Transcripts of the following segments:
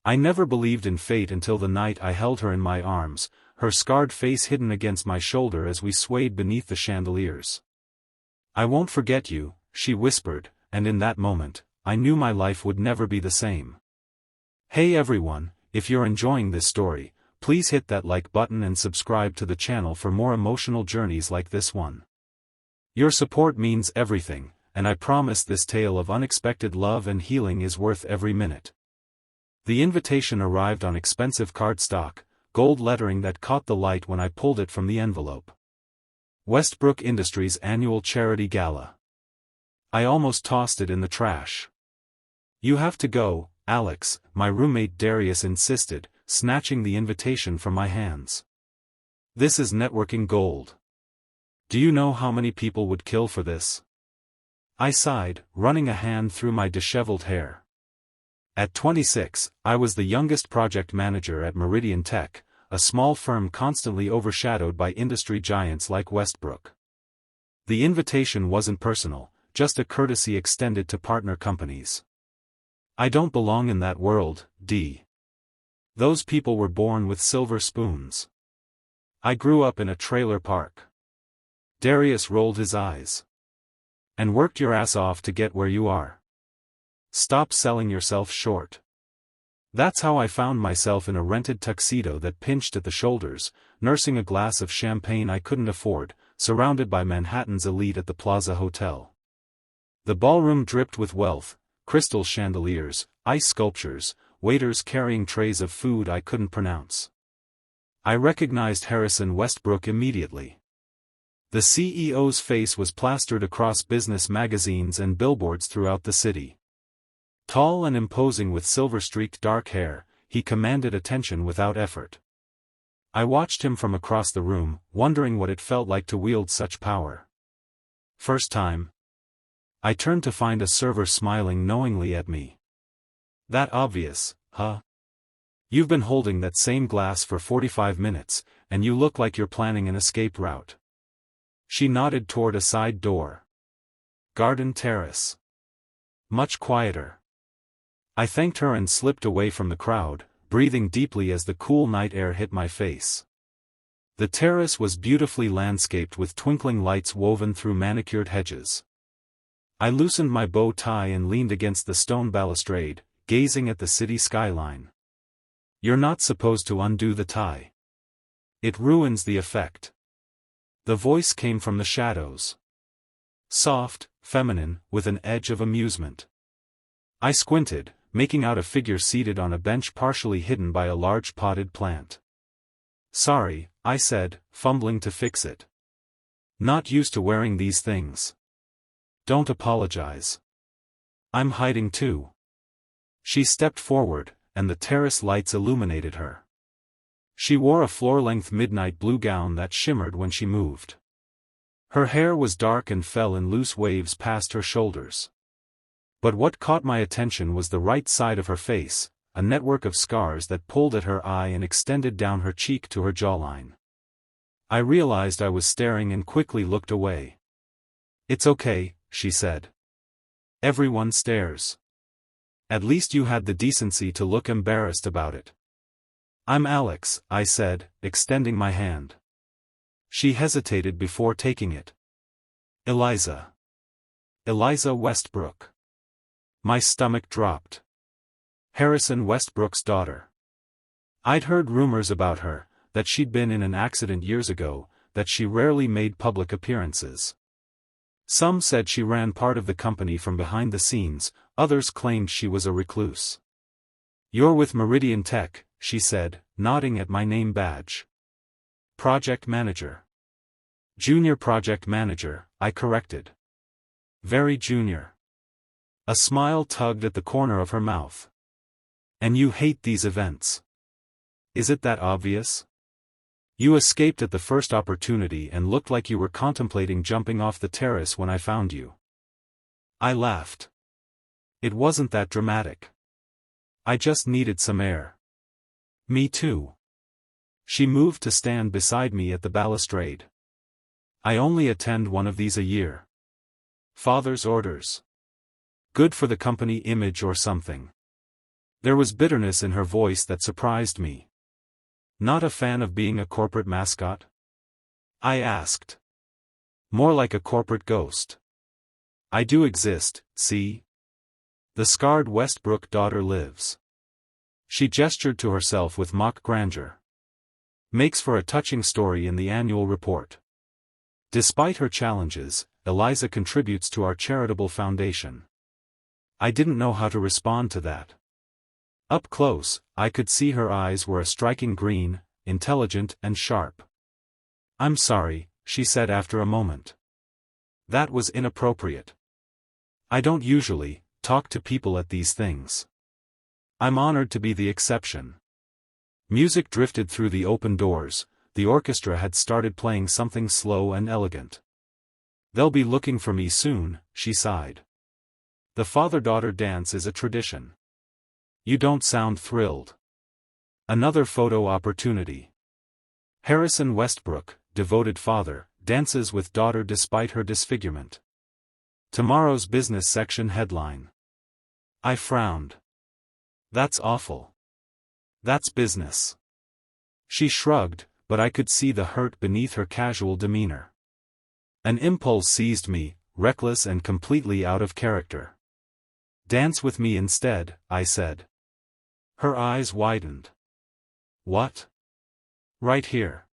I never believed in fate until the night I held her in my arms, her scarred face hidden against my shoulder as we swayed beneath the chandeliers. "I won't forget you," she whispered, and in that moment, I knew my life would never be the same. Hey everyone, if you're enjoying this story, please hit that like button and subscribe to the channel for more emotional journeys like this one. Your support means everything, and I promise this tale of unexpected love and healing is worth every minute. The invitation arrived on expensive cardstock, gold lettering that caught the light when I pulled it from the envelope. Westbrook Industries Annual Charity Gala. I almost tossed it in the trash. "You have to go, Alex," my roommate Darius insisted, snatching the invitation from my hands. "This is networking gold. Do you know how many people would kill for this?" I sighed, running a hand through my disheveled hair. At 26, I was the youngest project manager at Meridian Tech, a small firm constantly overshadowed by industry giants like Westbrook. The invitation wasn't personal, just a courtesy extended to partner companies. I don't belong in that world, D. Those people were born with silver spoons. I grew up in a trailer park. Darius rolled his eyes. "And worked your ass off to get where you are. Stop selling yourself short." That's how I found myself in a rented tuxedo that pinched at the shoulders, nursing a glass of champagne I couldn't afford, surrounded by Manhattan's elite at the Plaza Hotel. The ballroom dripped with wealth, crystal chandeliers, ice sculptures, waiters carrying trays of food I couldn't pronounce. I recognized Harrison Westbrook immediately. The CEO's face was plastered across business magazines and billboards throughout the city. Tall and imposing with silver-streaked dark hair, he commanded attention without effort. I watched him from across the room, wondering what it felt like to wield such power. "First time?" I turned to find a server smiling knowingly at me. "That obvious, huh? You've been holding that same glass for 45 minutes, and you look like you're planning an escape route." She nodded toward a side door. "Garden terrace. Much quieter." I thanked her and slipped away from the crowd, breathing deeply as the cool night air hit my face. The terrace was beautifully landscaped with twinkling lights woven through manicured hedges. I loosened my bow tie and leaned against the stone balustrade, gazing at the city skyline. "You're not supposed to undo the tie. It ruins the effect." The voice came from the shadows. Soft, feminine, with an edge of amusement. I squinted, making out a figure seated on a bench partially hidden by a large potted plant. "Sorry," I said, fumbling to fix it. "Not used to wearing these things." "Don't apologize. I'm hiding too." She stepped forward, and the terrace lights illuminated her. She wore a floor-length midnight blue gown that shimmered when she moved. Her hair was dark and fell in loose waves past her shoulders. But what caught my attention was the right side of her face, a network of scars that pulled at her eye and extended down her cheek to her jawline. I realized I was staring and quickly looked away. "It's okay," she said. "Everyone stares. At least you had the decency to look embarrassed about it." "I'm Alex," I said, extending my hand. She hesitated before taking it. "Eliza. Eliza Westbrook." My stomach dropped. Harrison Westbrook's daughter. I'd heard rumors about her, that she'd been in an accident years ago, that she rarely made public appearances. Some said she ran part of the company from behind the scenes, others claimed she was a recluse. "You're with Meridian Tech," she said, nodding at my name badge. "Project manager." "Junior project manager," I corrected. "Very junior." A smile tugged at the corner of her mouth. "And you hate these events. Is it that obvious? You escaped at the first opportunity and looked like you were contemplating jumping off the terrace when I found you." I laughed. "It wasn't that dramatic. I just needed some air." "Me too." She moved to stand beside me at the balustrade. "I only attend one of these a year. Father's orders. Good for the company image or something." There was bitterness in her voice that surprised me. Not a fan of being a corporate mascot? I asked. More like a corporate ghost. I do exist, see? The scarred Westbrook daughter lives. She gestured to herself with mock grandeur. Makes for a touching story in the annual report. Despite her challenges, Eliza contributes to our charitable foundation. I didn't know how to respond to that. Up close, I could see her eyes were a striking green, intelligent and sharp. I'm sorry, she said after a moment. That was inappropriate. I don't usually talk to people at these things. I'm honored to be the exception. Music drifted through the open doors. The orchestra had started playing something slow and elegant. They'll be looking for me soon, she sighed. The father-daughter dance is a tradition. You don't sound thrilled. Another photo opportunity. Harrison Westbrook, devoted father, dances with daughter despite her disfigurement. Tomorrow's business section headline. I frowned. That's awful. That's business. She shrugged, but I could see the hurt beneath her casual demeanor. An impulse seized me, reckless and completely out of character. Dance with me instead, I said. Her eyes widened. What? Right here.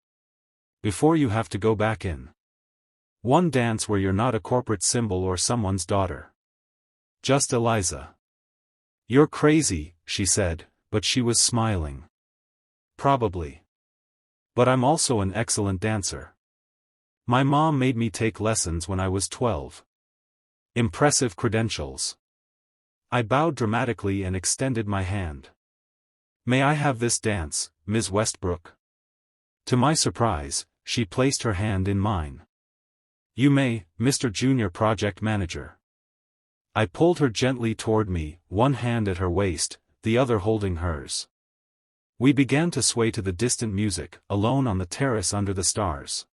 Before you have to go back in. One dance where you're not a corporate symbol or someone's daughter. Just Eliza. You're crazy, she said, but she was smiling. Probably. But I'm also an excellent dancer. My mom made me take lessons when I was 12. Impressive credentials. I bowed dramatically and extended my hand. May I have this dance, Ms. Westbrook? To my surprise, she placed her hand in mine. You may, Mr. Junior Project Manager. I pulled her gently toward me, one hand at her waist, the other holding hers. We began to sway to the distant music, alone on the terrace under the stars.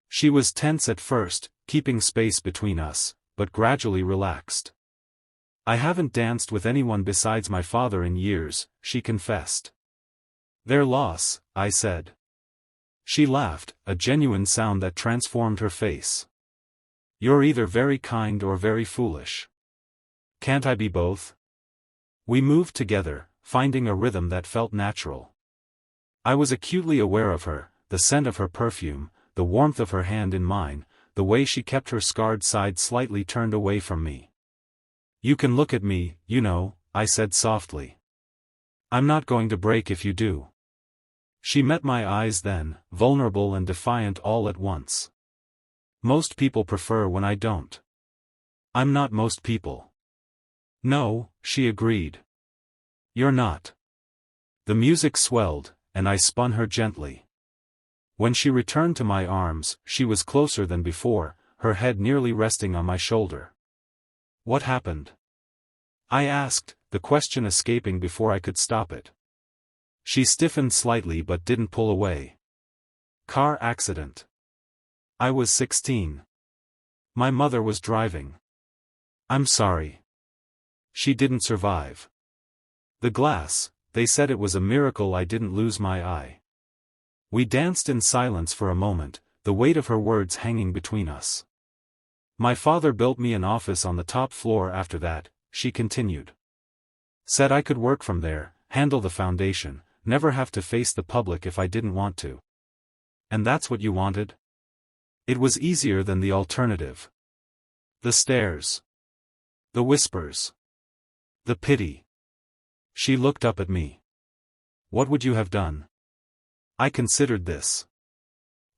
She was tense at first, keeping space between us, but gradually relaxed. I haven't danced with anyone besides my father in years, she confessed. Their loss, I said. She laughed, a genuine sound that transformed her face. You're either very kind or very foolish. Can't I be both? We moved together, finding a rhythm that felt natural. I was acutely aware of her, the scent of her perfume, the warmth of her hand in mine, the way she kept her scarred side slightly turned away from me. You can look at me, you know, I said softly. I'm not going to break if you do. She met my eyes then, vulnerable and defiant all at once. Most people prefer when I don't. I'm not most people. No, she agreed. You're not. The music swelled, and I spun her gently. When she returned to my arms, she was closer than before, her head nearly resting on my shoulder. What happened? I asked, the question escaping before I could stop it. She stiffened slightly but didn't pull away. Car accident. I was 16. My mother was driving. I'm sorry. She didn't survive. The glass, they said it was a miracle I didn't lose my eye. We danced in silence for a moment, the weight of her words hanging between us. My father built me an office on the top floor after that, she continued. Said I could work from there, handle the foundation, never have to face the public if I didn't want to. And that's what you wanted? It was easier than the alternative. The stares. The whispers. The pity. She looked up at me. What would you have done? I considered this.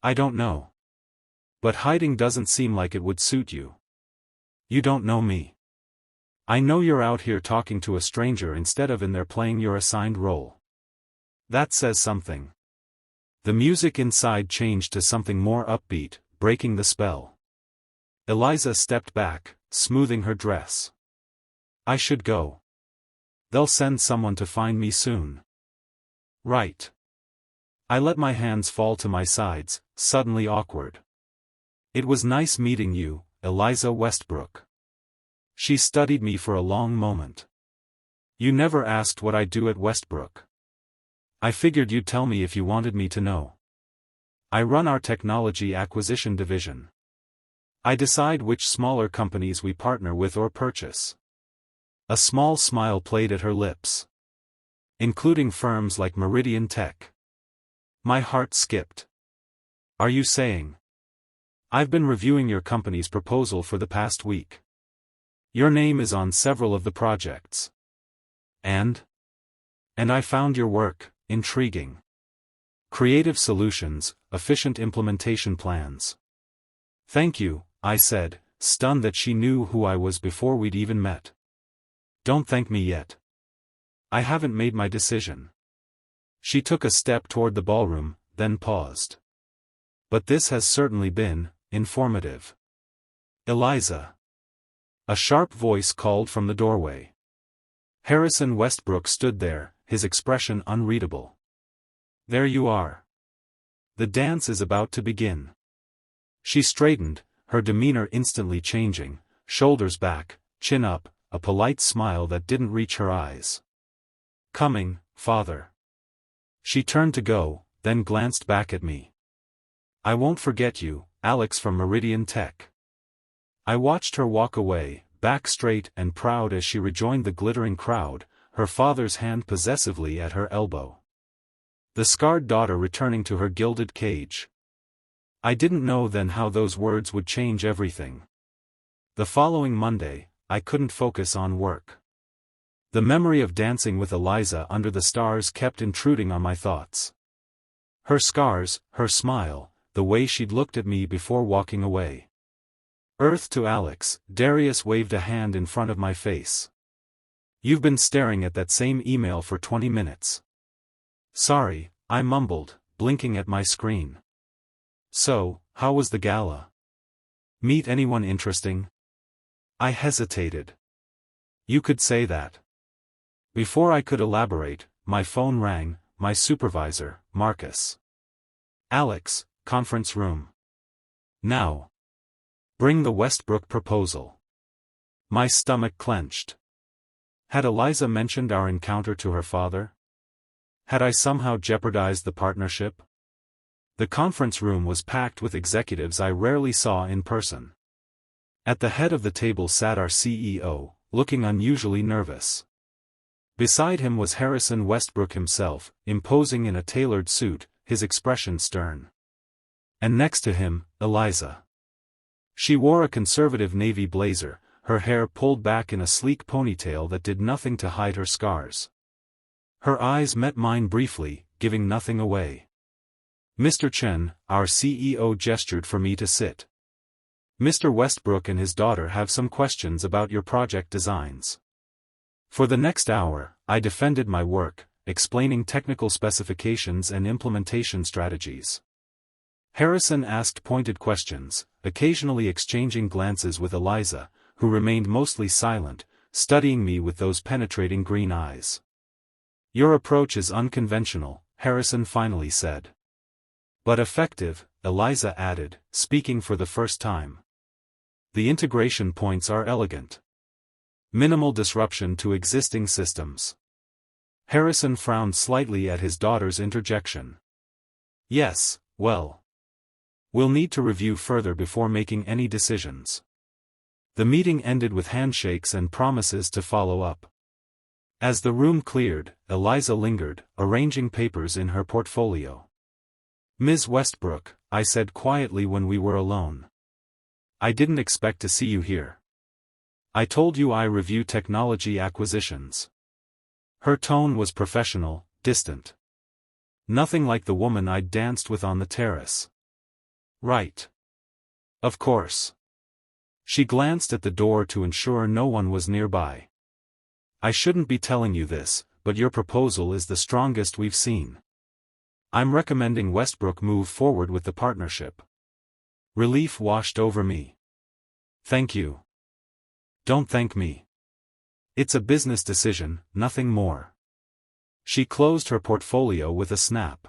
I don't know. But hiding doesn't seem like it would suit you. You don't know me. I know you're out here talking to a stranger instead of in there playing your assigned role. That says something. The music inside changed to something more upbeat, breaking the spell. Eliza stepped back, smoothing her dress. I should go. They'll send someone to find me soon. Right. I let my hands fall to my sides, suddenly awkward. It was nice meeting you, Eliza Westbrook. She studied me for a long moment. You never asked what I do at Westbrook. I figured you'd tell me if you wanted me to know. I run our technology acquisition division. I decide which smaller companies we partner with or purchase. A small smile played at her lips. Including firms like Meridian Tech. My heart skipped. Are you saying? I've been reviewing your company's proposal for the past week. Your name is on several of the projects. And I found your work intriguing. Creative solutions, efficient implementation plans. Thank you, I said, stunned that she knew who I was before we'd even met. Don't thank me yet. I haven't made my decision. She took a step toward the ballroom, then paused. But this has certainly been informative. Eliza. A sharp voice called from the doorway. Harrison Westbrook stood there, his expression unreadable. There you are. The dance is about to begin. She straightened, her demeanor instantly changing, shoulders back, chin up, a polite smile that didn't reach her eyes. Coming, father. She turned to go, then glanced back at me. I won't forget you, Alex from Meridian Tech. I watched her walk away, back straight and proud as she rejoined the glittering crowd, her father's hand possessively at her elbow. The scarred daughter returning to her gilded cage. I didn't know then how those words would change everything. The following Monday, I couldn't focus on work. The memory of dancing with Eliza under the stars kept intruding on my thoughts. Her scars, her smile, the way she'd looked at me before walking away. Earth to Alex, Darius waved a hand in front of my face. You've been staring at that same email for 20 minutes. Sorry, I mumbled, blinking at my screen. So, how was the gala? Meet anyone interesting? I hesitated. You could say that. Before I could elaborate, my phone rang, my supervisor, Marcus. Alex, conference room. Now. Bring the Westbrook proposal. My stomach clenched. Had Eliza mentioned our encounter to her father? Had I somehow jeopardized the partnership? The conference room was packed with executives I rarely saw in person. At the head of the table sat our CEO, looking unusually nervous. Beside him was Harrison Westbrook himself, imposing in a tailored suit, his expression stern. And next to him, Eliza. She wore a conservative navy blazer, her hair pulled back in a sleek ponytail that did nothing to hide her scars. Her eyes met mine briefly, giving nothing away. Mr. Chen, our CEO, gestured for me to sit. Mr. Westbrook and his daughter have some questions about your project designs. For the next hour, I defended my work, explaining technical specifications and implementation strategies. Harrison asked pointed questions, occasionally exchanging glances with Eliza, who remained mostly silent, studying me with those penetrating green eyes. Your approach is unconventional, Harrison finally said. But effective, Eliza added, speaking for the first time. The integration points are elegant. Minimal disruption to existing systems. Harrison frowned slightly at his daughter's interjection. Yes, well. We'll need to review further before making any decisions. The meeting ended with handshakes and promises to follow up. As the room cleared, Eliza lingered, arranging papers in her portfolio. Ms. Westbrook, I said quietly when we were alone. I didn't expect to see you here. I told you I review technology acquisitions. Her tone was professional, distant. Nothing like the woman I'd danced with on the terrace. Right. Of course. She glanced at the door to ensure no one was nearby. I shouldn't be telling you this, but your proposal is the strongest we've seen. I'm recommending Westbrook move forward with the partnership. Relief washed over me. Thank you. Don't thank me. It's a business decision, nothing more. She closed her portfolio with a snap.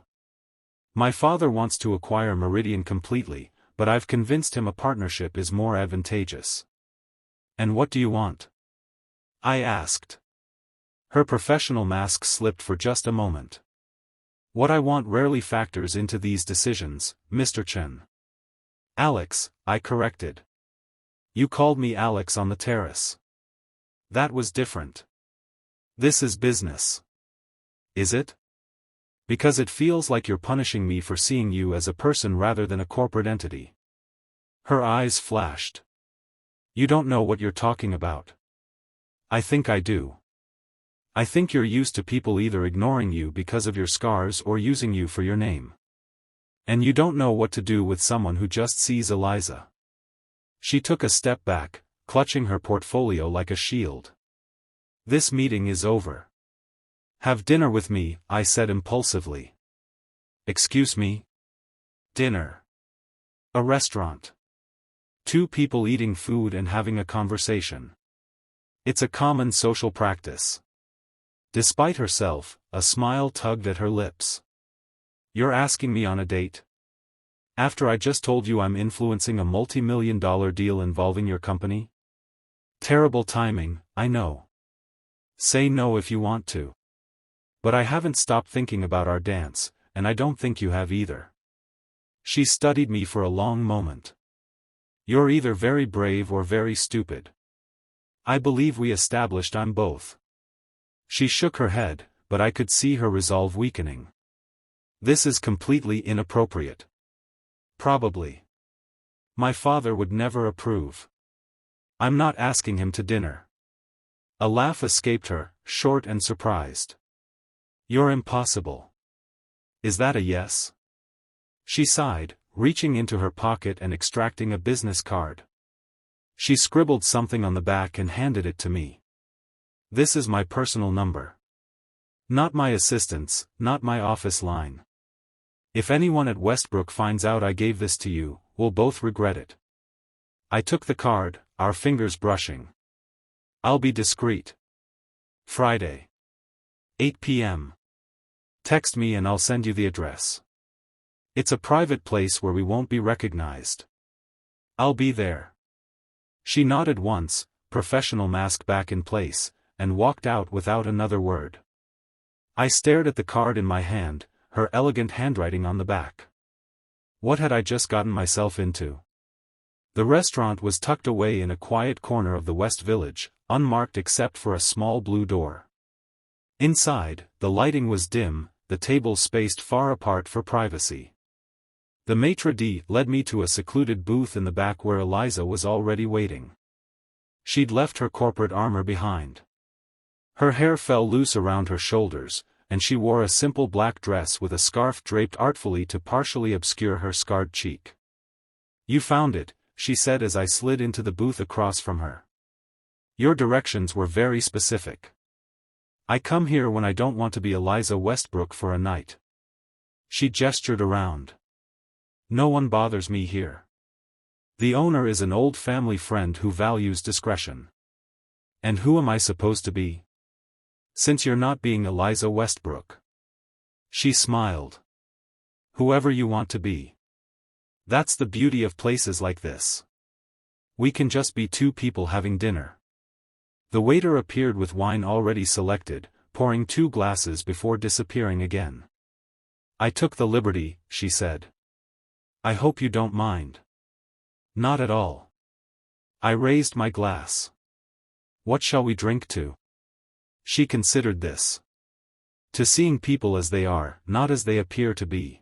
My father wants to acquire Meridian completely, but I've convinced him a partnership is more advantageous. And what do you want? I asked. Her professional mask slipped for just a moment. What I want rarely factors into these decisions, Mr. Chen. Alex, I corrected. You called me Alex on the terrace. That was different. This is business. Is it? Because it feels like you're punishing me for seeing you as a person rather than a corporate entity. Her eyes flashed. You don't know what you're talking about. I think I do. I think you're used to people either ignoring you because of your scars or using you for your name. And you don't know what to do with someone who just sees Eliza. She took a step back, clutching her portfolio like a shield. This meeting is over. Have dinner with me, I said impulsively. Excuse me? Dinner. A restaurant. Two people eating food and having a conversation. It's a common social practice. Despite herself, a smile tugged at her lips. You're asking me on a date? After I just told you I'm influencing a multi-million-dollar deal involving your company? Terrible timing, I know. Say no if you want to. But I haven't stopped thinking about our dance, and I don't think you have either. She studied me for a long moment. You're either very brave or very stupid. I believe we established I'm both. She shook her head, but I could see her resolve weakening. This is completely inappropriate. Probably. My father would never approve. I'm not asking him to dinner. A laugh escaped her, short and surprised. You're impossible. Is that a yes? She sighed, reaching into her pocket and extracting a business card. She scribbled something on the back and handed it to me. This is my personal number. Not my assistant's, not my office line. If anyone at Westbrook finds out I gave this to you, we'll both regret it. I took the card, our fingers brushing. I'll be discreet. Friday. 8 p.m. Text me and I'll send you the address. It's a private place where we won't be recognized. I'll be there. She nodded once, professional mask back in place, and walked out without another word. I stared at the card in my hand, her elegant handwriting on the back. What had I just gotten myself into? The restaurant was tucked away in a quiet corner of the West Village, unmarked except for a small blue door. Inside, the lighting was dim, the tables spaced far apart for privacy. The maitre d' led me to a secluded booth in the back where Eliza was already waiting. She'd left her corporate armor behind. Her hair fell loose around her shoulders, and she wore a simple black dress with a scarf draped artfully to partially obscure her scarred cheek. You found it, she said as I slid into the booth across from her. Your directions were very specific. I come here when I don't want to be Eliza Westbrook for a night. She gestured around. No one bothers me here. The owner is an old family friend who values discretion. And who am I supposed to be? Since you're not being Eliza Westbrook. She smiled. Whoever you want to be. That's the beauty of places like this. We can just be two people having dinner. The waiter appeared with wine already selected, pouring 2 glasses before disappearing again. I took the liberty, she said. I hope you don't mind. Not at all. I raised my glass. What shall we drink to? She considered this. To seeing people as they are, not as they appear to be.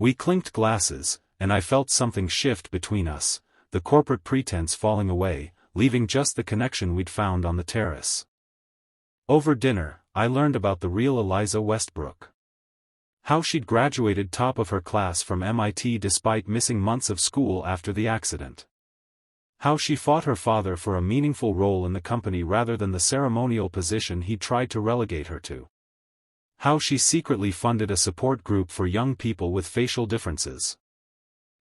We clinked glasses, and I felt something shift between us, the corporate pretense falling away, leaving just the connection we'd found on the terrace. Over dinner, I learned about the real Eliza Westbrook. How she'd graduated top of her class from MIT despite missing months of school after the accident. How she fought her father for a meaningful role in the company rather than the ceremonial position he tried to relegate her to. How she secretly funded a support group for young people with facial differences.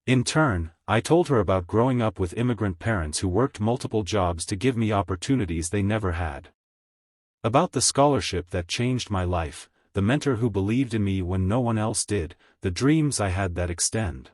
In turn, I told her about growing up with immigrant parents who worked multiple jobs to give me opportunities they never had. About the scholarship that changed my life, the mentor who believed in me when no one else did, the dreams I had that extend.